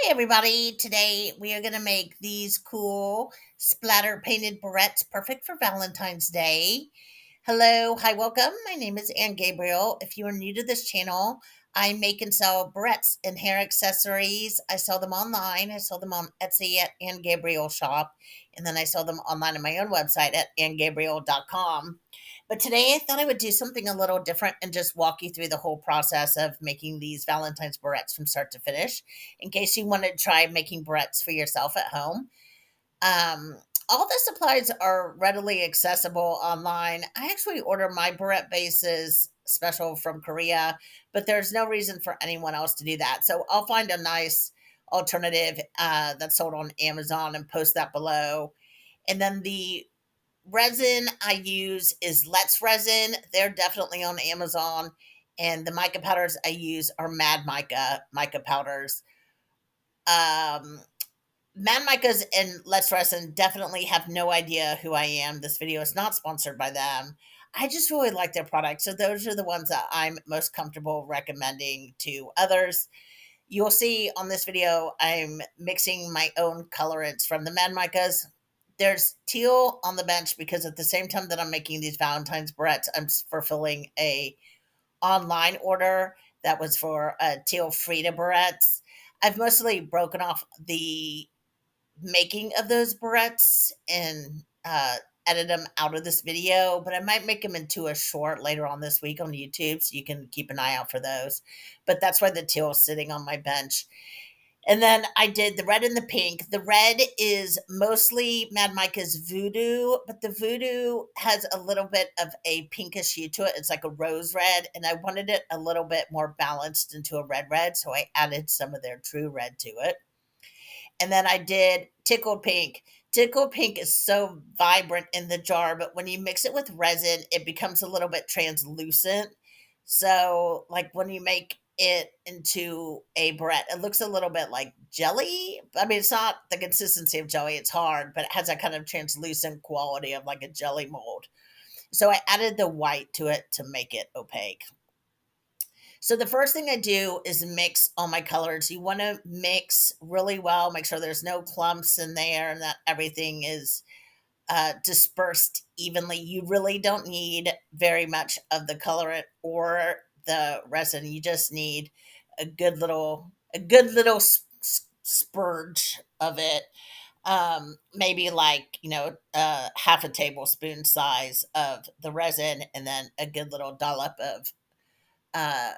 Hey everybody, today we are going to make these cool splatter painted barrettes perfect for Valentine's Day. Hello, hi, welcome. My name is Ann Gabriel. If you are new to this channel, I make and sell barrettes and hair accessories. I sell them online. I sell them on Etsy at Ann Gabriel Shop, and then I sell them online on my own website at anngabriel.com. But today I thought I would do something a little different and just walk you through the whole process of making these Valentine's barrettes from start to finish in case you want to try making barrettes for yourself at home. Um, all the supplies are readily accessible online. I actually order my barrette bases special from Korea, but there's no reason for anyone else to do that. So I'll find a nice alternative that's sold on Amazon and post that below. And then the resin I use is Let's Resin. They're definitely on Amazon. And the mica powders I use are Mad mica powders. Um, Mad Micas and Let's Resin definitely have no idea who I am. This video is not sponsored by them. I just really like their products. So those are the ones that I'm most comfortable recommending to others. You'll see on this video, I'm mixing my own colorants from the Mad Micas. There's teal on the bench because at the same time that I'm making these Valentine's barrettes, I'm fulfilling a online order that was for teal Frida barrettes. I've mostly broken off the making of those barrettes and edit them out of this video, but I might make them into a short later on this week on YouTube, so you can keep an eye out for those. But that's why the teal is sitting on my bench. And then I did the red and the pink. The red is mostly Mad Mica's Voodoo, but the Voodoo has a little bit of a pinkish hue to it. It's like a rose red, and I wanted it a little bit more balanced into a red, so I added some of their true red to it. And then I did tickled pink. Tickled pink is so vibrant in the jar, but when you mix it with resin, it becomes a little bit translucent. So, like when you make it into a barrette, it looks a little bit like jelly. I mean, it's not the consistency of jelly, it's hard, but it has that kind of translucent quality of like a jelly mold. So, I added the white to it to make it opaque. So the first thing I do is mix all my colors. You want to mix really well, make sure there's no clumps in there and that everything is dispersed evenly. You really don't need very much of the colorant or the resin. You just need a good little spurge of it. Maybe like half a tablespoon size of the resin, and then a good little dollop of uh,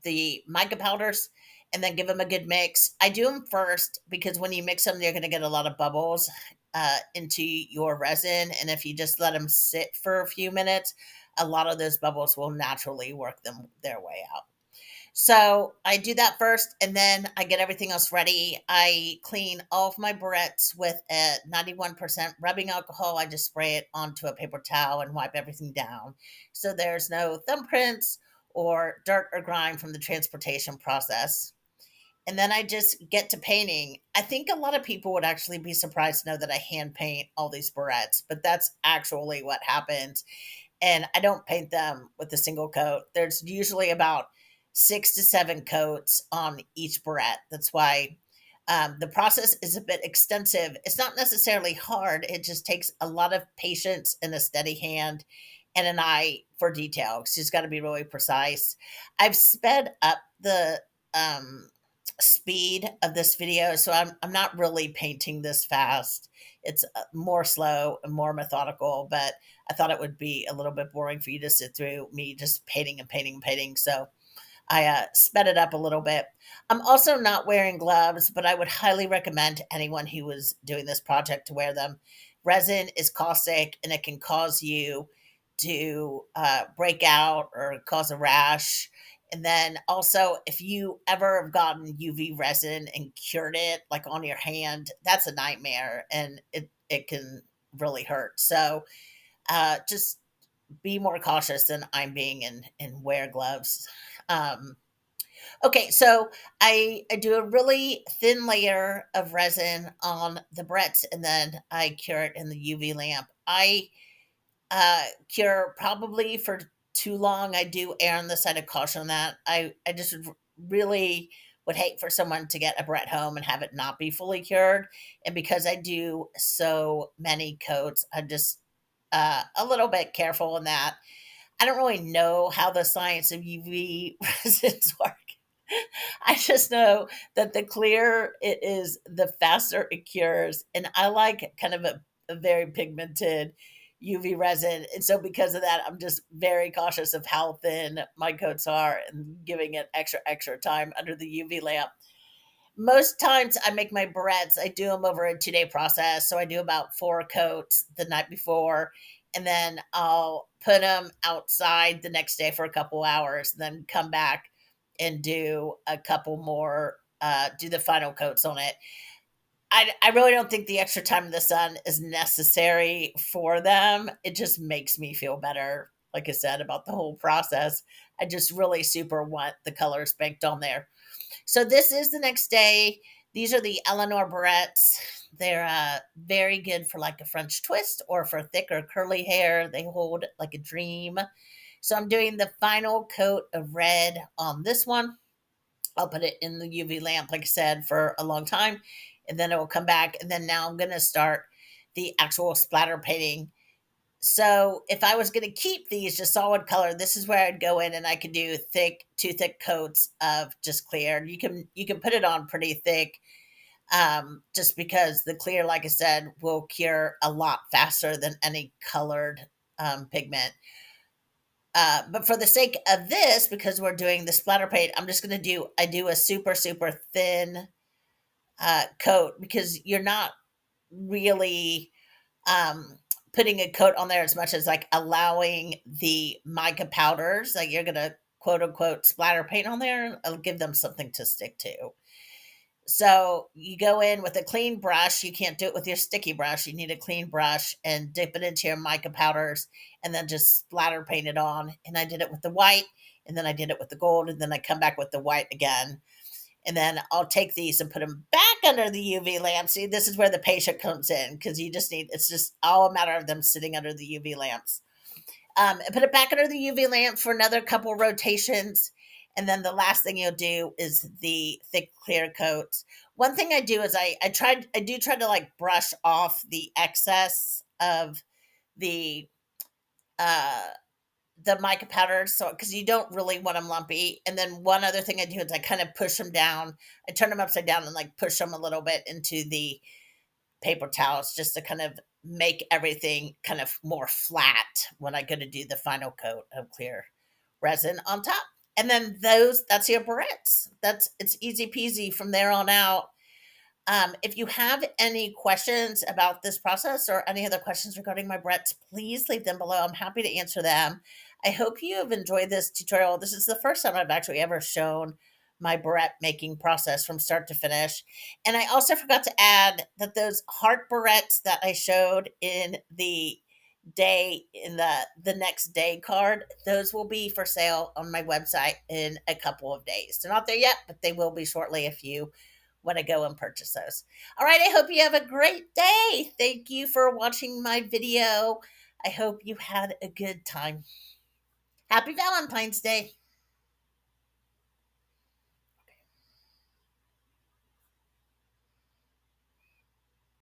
the mica powders, and then give them a good mix. I do them first because when you mix them, you're going to get a lot of bubbles into your resin. And if you just let them sit for a few minutes, a lot of those bubbles will naturally work their way out. So I do that first, and then I get everything else ready. I clean all of my barrettes with a 91% rubbing alcohol. I just spray it onto a paper towel and wipe everything down. So there's no thumbprints or dirt or grime from the transportation process. And then I just get to painting. I think a lot of people would actually be surprised to know that I hand paint all these barrettes, but that's actually what happens. And I don't paint them with a single coat. There's usually about 6 to 7 coats on each barrette. That's why the process is a bit extensive. It's not necessarily hard, it just takes a lot of patience and a steady hand and an eye for detail. It's just got to be really precise. I've sped up the speed of this video, so I'm not really painting this fast. It's more slow and more methodical, but I thought it would be a little bit boring for you to sit through me just painting and painting and painting. So I sped it up a little bit. I'm also not wearing gloves, but I would highly recommend anyone who was doing this project to wear them. Resin is caustic and it can cause you to break out or cause a rash. And then also, if you ever have gotten UV resin and cured it like on your hand, that's a nightmare and it can really hurt. So just be more cautious than I'm being and wear gloves. Um, okay, so I do a really thin layer of resin on the barrettes and then I cure it in the UV lamp. I cure probably for too long. I do err on the side of caution on that. I just really would hate for someone to get a barrette home and have it not be fully cured. And because I do so many coats, I'm just a little bit careful in that. I don't really know how the science of UV resins work. I just know that the clearer it is, the faster it cures. And I like kind of a very pigmented UV resin. And so, because of that, I'm just very cautious of how thin my coats are and giving it extra time under the UV lamp. Most times I make my barrettes, I do them over a 2-day process. So I do about 4 coats the night before, and then I'll put them outside the next day for a couple hours, then come back and do a couple more, do the final coats on it. I really don't think the extra time in the sun is necessary for them. It just makes me feel better, like I said, about the whole process. I just really super want the colors baked on there. So this is the next day. These are the Eleanor barrettes. They're very good for like a French twist or for thicker curly hair. They hold like a dream. So I'm doing the final coat of red on this one. I'll put it in the UV lamp, like I said, for a long time, and then it will come back. And then now I'm going to start the actual splatter painting. So if I was going to keep these just solid color, this is where I'd go in and I could do two thick coats of just clear. You can put it on pretty thick, just because the clear, like I said, will cure a lot faster than any colored pigment. But for the sake of this, because we're doing the splatter paint, I'm just going to do a super thin coat, because you're not really um, putting a coat on there as much as like allowing the mica powders that you're going to quote unquote splatter paint on there. It'll give them something to stick to. So you go in with a clean brush. You can't do it with your sticky brush. You need a clean brush and dip it into your mica powders and then just splatter paint it on. And I did it with the white, and then I did it with the gold, and then I come back with the white again. And then I'll take these and put them back under the UV lamp. See, this is where the patient comes in, because it's just all a matter of them sitting under the UV lamps. And put it back under the UV lamp for another couple rotations. And then the last thing you'll do is the thick clear coats. One thing I do is I do try to like brush off the excess of the uh the mica powders, so because you don't really want them lumpy. And then one other thing I do is I kind of push them down. I turn them upside down and like push them a little bit into the paper towels, just to kind of make everything kind of more flat when I go to do the final coat of clear resin on top. And then that's your barrettes. It's easy peasy from there on out. If you have any questions about this process or any other questions regarding my barrettes, please leave them below. I'm happy to answer them. I hope you have enjoyed this tutorial. This is the first time I've actually ever shown my barrette making process from start to finish. And I also forgot to add that those heart barrettes that I showed in the next day card, those will be for sale on my website in a couple of days. They're not there yet, but they will be shortly if you want to go and purchase those. All right, I hope you have a great day. Thank you for watching my video. I hope you had a good time. Happy Valentine's Day.